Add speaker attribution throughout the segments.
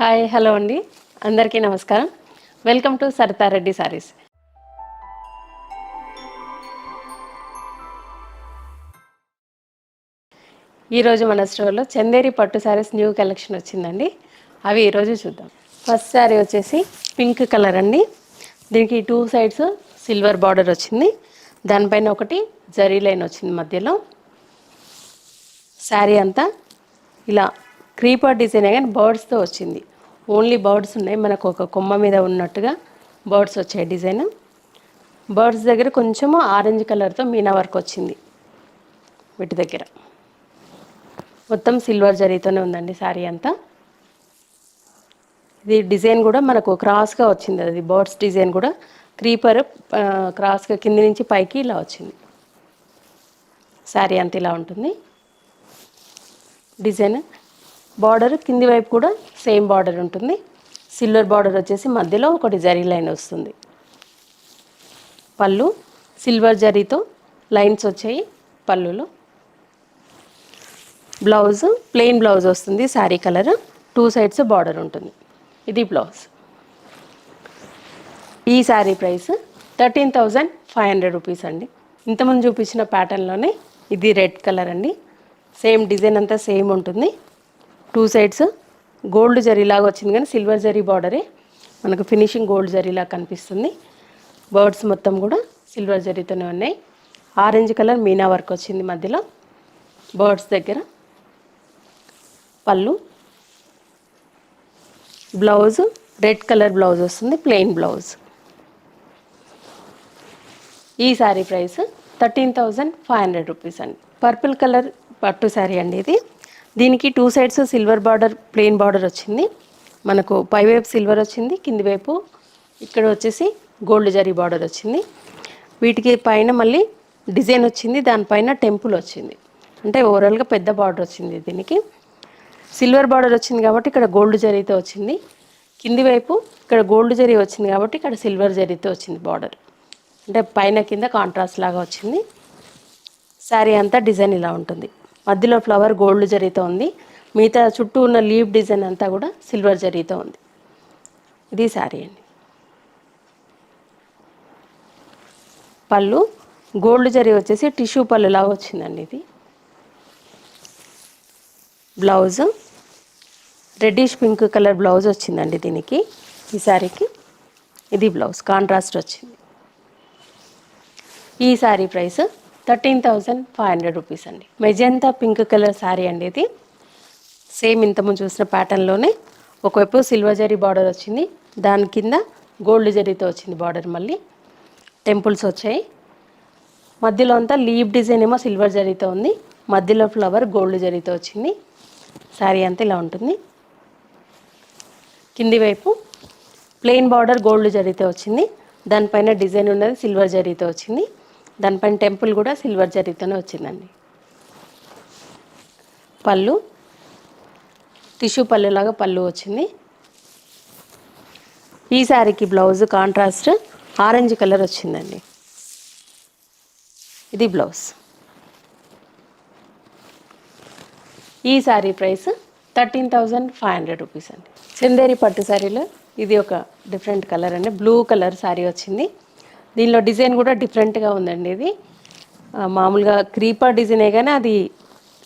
Speaker 1: Hi hello అండి, అందరికీ నమస్కారం. Welcome to Saritha Reddy saris. ఈరోజు మన స్టోర్లో చందేరి పట్టు శారీస్ న్యూ కలెక్షన్ వచ్చిందండి. అవి ఈరోజు చూద్దాం. ఫస్ట్ శారీ వచ్చేసి పింక్ కలర్ అండి. దీనికి టూ సైడ్స్ సిల్వర్ బార్డర్ వచ్చింది. దానిపైన ఒకటి జరీ లైన్ వచ్చింది మధ్యలో. శారీ అంతా ఇలా క్రీపర్ డిజైన్ కానీ బర్డ్స్తో వచ్చింది. ఓన్లీ బర్డ్స్ ఉన్నాయి, మనకు ఒక కొమ్మ మీద ఉన్నట్టుగా బర్డ్స్ వచ్చాయి డిజైన్. బర్డ్స్ దగ్గర కొంచెము ఆరెంజ్ కలర్తో మీనా వర్క్ వచ్చింది. వీటి దగ్గర మొత్తం సిల్వర్ జరీతోనే ఉందండి శారీ అంతా. ఇది డిజైన్ కూడా మనకు క్రాస్గా వచ్చింది. అది బర్డ్స్ డిజైన్ కూడా క్రీపర్ క్రాస్గా కింది నుంచి పైకి ఇలా వచ్చింది. శారీ అంతా ఇలా ఉంటుంది డిజైన్. బార్డర్ కింది వైపు కూడా సేమ్ బార్డర్ ఉంటుంది. సిల్వర్ బార్డర్ వచ్చేసి మధ్యలో ఒకటి జరీ లైన్ వస్తుంది. పళ్ళు సిల్వర్ జరీతో లైన్స్ వచ్చాయి పళ్ళులో. బ్లౌజ్ ప్లెయిన్ బ్లౌజ్ వస్తుంది. Sari colour two sides border ఉంటుంది. ఇది బ్లౌజ్. ఈ శారీ ప్రైస్ 13,500 రూపీస్ అండి. ఇంతకుముందు చూపించిన ప్యాటర్న్లోనే ఇది రెడ్ కలర్ అండి. సేమ్ డిజైన్ అంతా సేమ్ ఉంటుంది. టూ సైడ్స్ గోల్డ్ జరీలాగా వచ్చింది కానీ సిల్వర్ జరీ బార్డరే మనకు ఫినిషింగ్ గోల్డ్ జరీలాగా కనిపిస్తుంది. బర్డ్స్ మొత్తం కూడా సిల్వర్ జరీతోనే ఉన్నాయి. ఆరెంజ్ కలర్ మీనా వర్క్ వచ్చింది మధ్యలో బర్డ్స్ దగ్గర. పళ్ళు బ్లౌజ్ రెడ్ కలర్ బ్లౌజ్ వస్తుంది, ప్లెయిన్ బ్లౌజ్. ఈ శారీ ప్రైస్ 13,500 రూపీస్ అండి. పర్పుల్ కలర్ పట్టు శారీ అండి ఇది. దీనికి two sides silver border plain border వచ్చింది. మనకు పైవైపు సిల్వర్ వచ్చింది, కింది వైపు ఇక్కడ వచ్చేసి గోల్డ్ జరీ బార్డర్ వచ్చింది. వీటికి పైన మళ్ళీ డిజైన్ వచ్చింది, దానిపైన టెంపుల్ వచ్చింది. అంటే ఓవరాల్గా పెద్ద బార్డర్ వచ్చింది. దీనికి సిల్వర్ బార్డర్ వచ్చింది కాబట్టి ఇక్కడ గోల్డ్ జరీతో వచ్చింది. కింది వైపు ఇక్కడ గోల్డ్ జరీ వచ్చింది కాబట్టి ఇక్కడ సిల్వర్ జరీతో వచ్చింది బార్డర్. అంటే పైన కింద కాంట్రాస్ట్ లాగా వచ్చింది. శారీ అంతా డిజైన్ ఇలా ఉంటుంది. మధ్యలో ఫ్లవర్ గోల్డ్ జరీతో ఉంది. మిగతా చుట్టూ ఉన్న లీవ్ డిజైన్ అంతా కూడా సిల్వర్ జరీతో ఉంది. ఇది శారీ అండి. పళ్ళు గోల్డ్ జరీ వచ్చేసి టిష్యూ పళ్ళు లాగా వచ్చిందండి ఇది. Blouse reddish pink colour blouse వచ్చిందండి దీనికి. ఈ శారీకి ఇది బ్లౌజ్ కాంట్రాస్ట్ వచ్చింది. ఈ శారీ ప్రైస్ 13,500 రూపీస్ అండి. మెజంతా పింక్ కలర్ శారీ అండి ఇది. సేమ్ ఇంతకుముందు చూసిన ప్యాటర్న్లోనే ఒకవైపు సిల్వర్ జరీ బార్డర్ వచ్చింది, దాని కింద గోల్డ్ జరీతో వచ్చింది బార్డర్. మళ్ళీ టెంపుల్స్ వచ్చాయి. మధ్యలో అంతా లీవ్ డిజైన్ ఏమో సిల్వర్ జరీతో ఉంది, మధ్యలో ఫ్లవర్ గోల్డ్ జరీతో వచ్చింది. శారీ అంతా ఇలా ఉంటుంది. కింది వైపు ప్లెయిన్ బార్డర్ గోల్డ్ జరీతో వచ్చింది, దానిపైన డిజైన్ ఉన్నది సిల్వర్ జరీతో వచ్చింది. దానిపైన టెంపుల్ కూడా సిల్వర్ జరీతోనే వచ్చిందండి. పళ్ళు టిష్యూ పళ్ళులాగా పళ్ళు వచ్చింది. ఈ శారీకి బ్లౌజ్ కాంట్రాస్ట్ ఆరెంజ్ కలర్ వచ్చిందండి. ఇది బ్లౌజ్. ఈ శారీ ప్రైస్ 13,500 రూపీస్ అండి. చందేరి పట్టు శారీలో ఇది ఒక డిఫరెంట్ కలర్ అండి. బ్లూ కలర్ శారీ వచ్చింది. దీనిలో డిజైన్ కూడా డిఫరెంట్గా ఉందండి. ఇది మామూలుగా క్రీపర్ డిజైనే కానీ అది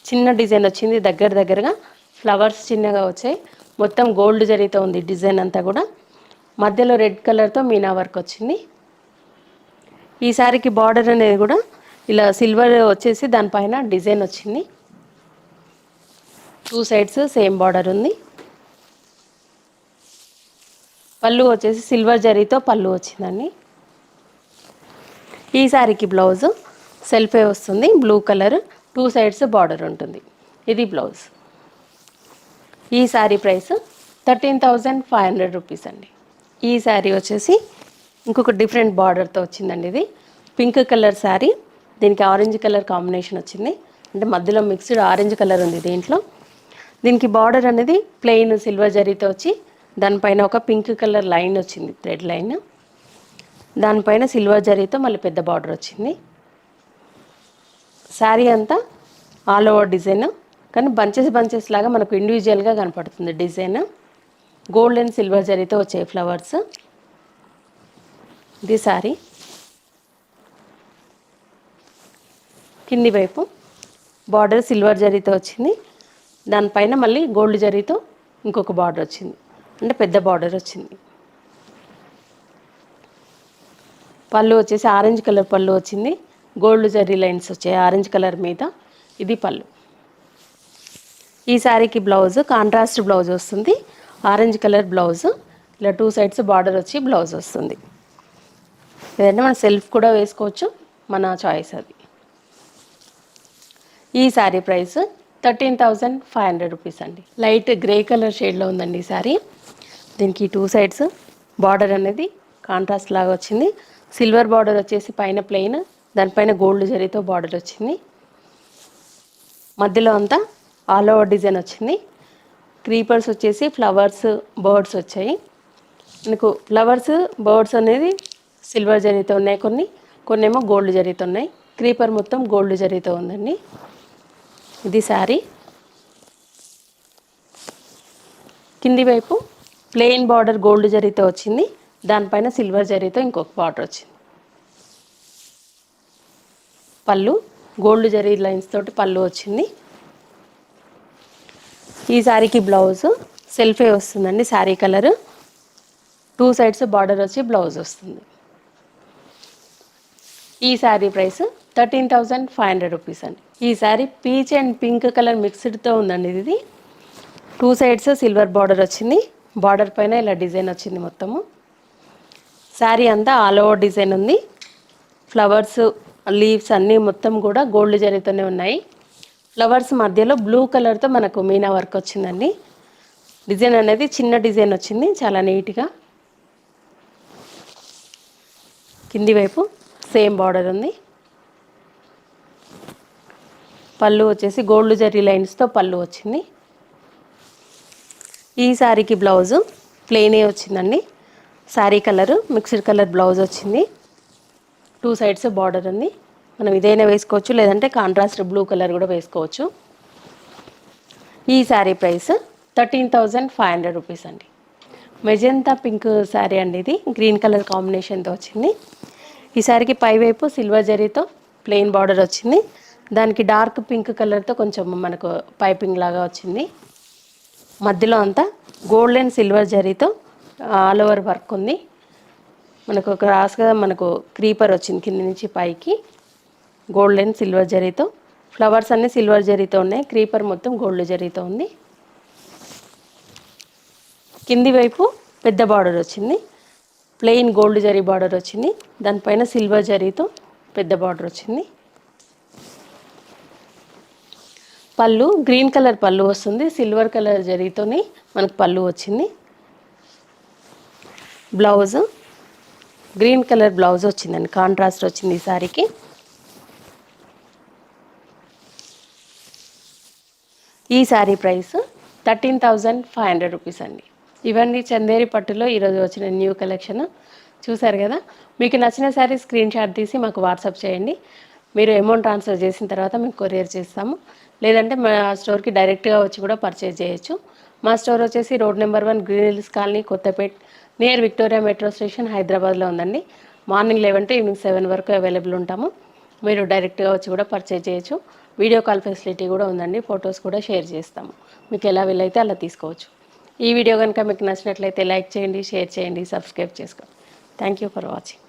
Speaker 1: చిన్న డిజైన్ వచ్చింది. దగ్గరగా ఫ్లవర్స్ చిన్నగా వచ్చాయి. మొత్తం గోల్డ్ జరీతో ఉంది డిజైన్ అంతా కూడా. మధ్యలో రెడ్ కలర్తో మీనా వర్క్ వచ్చింది. ఈ శారీకి బార్డర్ అనేది కూడా ఇలా సిల్వర్ వచ్చేసి దానిపైన డిజైన్ వచ్చింది. టూ సైడ్స్ సేమ్ బార్డర్ ఉంది. పళ్ళు వచ్చేసి సిల్వర్ జరీతో పళ్ళు వచ్చిందండి. ఈ శారీకి బ్లౌజ్ సెల్ఫే వస్తుంది, blue colour, two sides border ఉంటుంది. ఇది బ్లౌజ్. ఈ శారీ ప్రైస్ 13,500 రూపీస్ అండి. ఈ శారీ వచ్చేసి ఇంకొక డిఫరెంట్ బార్డర్తో వచ్చిందండి. ఇది పింక్ కలర్ శారీ, దీనికి ఆరెంజ్ కలర్ కాంబినేషన్ వచ్చింది. అంటే మధ్యలో మిక్స్డ్ ఆరెంజ్ కలర్ ఉంది దీంట్లో. దీనికి బార్డర్ అనేది ప్లెయిన్ సిల్వర్ జరీతో వచ్చి దానిపైన ఒక పింక్ కలర్ లైన్ వచ్చింది, థ్రెడ్ లైన్. దానిపైన సిల్వర్ జరీతో మళ్ళీ పెద్ద బార్డర్ వచ్చింది. శారీ అంతా ఆల్ ఓవర్ డిజైన్ కానీ బంచెస్ లాగా మనకు ఇండివిజువల్గా కనపడుతుంది డిజైన్. గోల్డ్ అండ్ సిల్వర్ జరీతో వచ్చాయి ఫ్లవర్స్. ఇది శారీ. కింది వైపు బార్డర్ సిల్వర్ జరీతో వచ్చింది, దానిపైన మళ్ళీ గోల్డ్ జరీతో ఇంకొక బార్డర్ వచ్చింది, అంటే పెద్ద బార్డర్ వచ్చింది. పళ్ళు వచ్చేసి ఆరెంజ్ కలర్ పళ్ళు వచ్చింది, గోల్డ్ జరీ లైన్స్ వచ్చాయి ఆరెంజ్ కలర్ మీద. ఇది పళ్ళు. ఈ శారీకి బ్లౌజ్ కాంట్రాస్ట్ బ్లౌజ్ వస్తుంది, ఆరెంజ్ కలర్ బ్లౌజ్. ఇలా 2 సైడ్స్ బార్డర్ వచ్చి బ్లౌజ్ వస్తుంది. లేదంటే మనం సెల్ఫ్ కూడా వేసుకోవచ్చు, మన చాయిస్ అది. ఈ శారీ ప్రైస్ 13,500 రూపీస్ అండి. లైట్ గ్రే కలర్ షేడ్లో ఉందండి ఈ శారీ. దీనికి 2 సైడ్స్ బార్డర్ అనేది కాంట్రాస్ట్ లాగా వచ్చింది. సిల్వర్ బార్డర్ వచ్చేసి పైన ప్లెయిన్, దానిపైన గోల్డ్ జరీతో బార్డర్ వచ్చింది. మధ్యలో అంతా ఆల్ ఓవర్ డిజైన్ వచ్చింది. క్రీపర్స్ వచ్చేసి ఫ్లవర్స్, బర్డ్స్ వచ్చాయి. మనకు ఫ్లవర్స్, బర్డ్స్ అనేది సిల్వర్ జరీతో ఉన్నాయి, కొన్ని ఏమో గోల్డ్ జరీతో ఉన్నాయి. క్రీపర్ మొత్తం గోల్డ్ జరీతో ఉందండి. ఇది శారీ. కింది వైపు ప్లెయిన్ బార్డర్ గోల్డ్ జరీతో వచ్చింది, దానిపైన సిల్వర్ జరీతో ఇంకొక బార్డర్ వచ్చింది. పళ్ళు గోల్డ్ జరీ లైన్స్ తోటి పళ్ళు వచ్చింది. ఈ శారీకి బ్లౌజ్ సెల్ఫే వస్తుందండి. శారీ కలర్ 2 సైడ్స్ బార్డర్ వచ్చి బ్లౌజ్ వస్తుంది. ఈ శారీ ప్రైస్ 13,500 రూపీస్ అండి. ఈ sari peach and pink colour మిక్స్డ్తో ఉందండి. ఇది 2 సైడ్స్ సిల్వర్ బార్డర్ వచ్చింది, బార్డర్ పైన ఇలా డిజైన్ వచ్చింది మొత్తము. శారీ అంతా ఆల్ ఓవర్ డిజైన్ ఉంది. ఫ్లవర్స్, లీవ్స్ అన్నీ మొత్తం కూడా గోల్డ్ జరీతోనే ఉన్నాయి. ఫ్లవర్స్ మధ్యలో బ్లూ కలర్తో మనకు మీనా వర్క్ వచ్చిందండి. డిజైన్ అనేది చిన్న డిజైన్ వచ్చింది, చాలా నీట్గా. కింది వైపు సేమ్ బార్డర్ ఉంది. పళ్ళు వచ్చేసి గోల్డ్ జరీ లైన్స్తో పళ్ళు వచ్చింది. ఈ శారీకి బ్లౌజు ప్లెయినే వచ్చిందండి. Sari colour mixed colour blouse వచ్చింది. 2 సైడ్స్ బార్డర్ ఉంది. మనం ఇదైనా వేసుకోవచ్చు, లేదంటే కాంట్రాస్ట్ బ్లూ కలర్ కూడా వేసుకోవచ్చు. ఈ శారీ ప్రైస్ 13,500 రూపీస్ అండి. మెజెంతా పింక్ శారీ అండి. ఇది గ్రీన్ కలర్ కాంబినేషన్తో వచ్చింది. ఈ శారీకి పైవైపు సిల్వర్ జరీతో ప్లెయిన్ బార్డర్ వచ్చింది, దానికి డార్క్ పింక్ కలర్తో కొంచెం మనకు పైపింగ్ లాగా వచ్చింది. మధ్యలో అంతా గోల్డ్ అండ్ సిల్వర్ జరీతో ఆల్ ఓవర్ వర్క్ ఉంది. మనకు ఒక క్రాస్గా మనకు క్రీపర్ వచ్చింది కింద నుంచి పైకి, గోల్డ్ అండ్ సిల్వర్ జరీతో. ఫ్లవర్స్ అన్నీ సిల్వర్ జరీతో ఉన్నాయి, క్రీపర్ మొత్తం గోల్డ్ జరీతో ఉంది. కింది వైపు పెద్ద బార్డర్ వచ్చింది, ప్లెయిన్ గోల్డ్ జరీ బార్డర్ వచ్చింది, దానిపైన సిల్వర్ జరీతో పెద్ద బార్డర్ వచ్చింది. పళ్ళు గ్రీన్ కలర్ పళ్ళు వస్తుంది, సిల్వర్ కలర్ జరీతోని మనకు పళ్ళు వచ్చింది. బ్లౌజ్ గ్రీన్ కలర్ బ్లౌజ్ వచ్చిందండి, కాంట్రాస్ట్ వచ్చింది ఈ శారీకి. ఈ శారీ ప్రైస్ 13,500 రూపీస్ అండి. ఇవన్నీ చందేరి పట్టులో ఈరోజు వచ్చిన న్యూ కలెక్షన్ చూసారు కదా. మీకు నచ్చిన శారీ స్క్రీన్ షాట్ తీసి మాకు వాట్సాప్ చేయండి. మీరు అమౌంట్ ట్రాన్స్ఫర్ చేసిన తర్వాత మీకు కొరియర్ చేస్తాము, లేదంటే మా స్టోర్కి డైరెక్ట్గా వచ్చి కూడా పర్చేజ్ చేయొచ్చు. మా స్టోర్ వచ్చేసి road number 1 green hills colony, Kothapet, near Victoria metro station, హైదరాబాద్లో ఉందండి. మార్నింగ్ 11 to ఈవినింగ్ 7 వరకు అవైలబుల్ ఉంటాము. మీరు డైరెక్ట్గా వచ్చి కూడా పర్చేజ్ చేయొచ్చు. వీడియో కాల్ ఫెసిలిటీ కూడా ఉందండి, ఫొటోస్ కూడా షేర్ చేస్తాము. మీకు ఎలా వీలైతే అలా తీసుకోవచ్చు. ఈ వీడియో కనుక మీకు నచ్చినట్లయితే లైక్ చేయండి, షేర్ చేయండి, సబ్స్క్రైబ్ చేసుకోండి. Thank you for watching.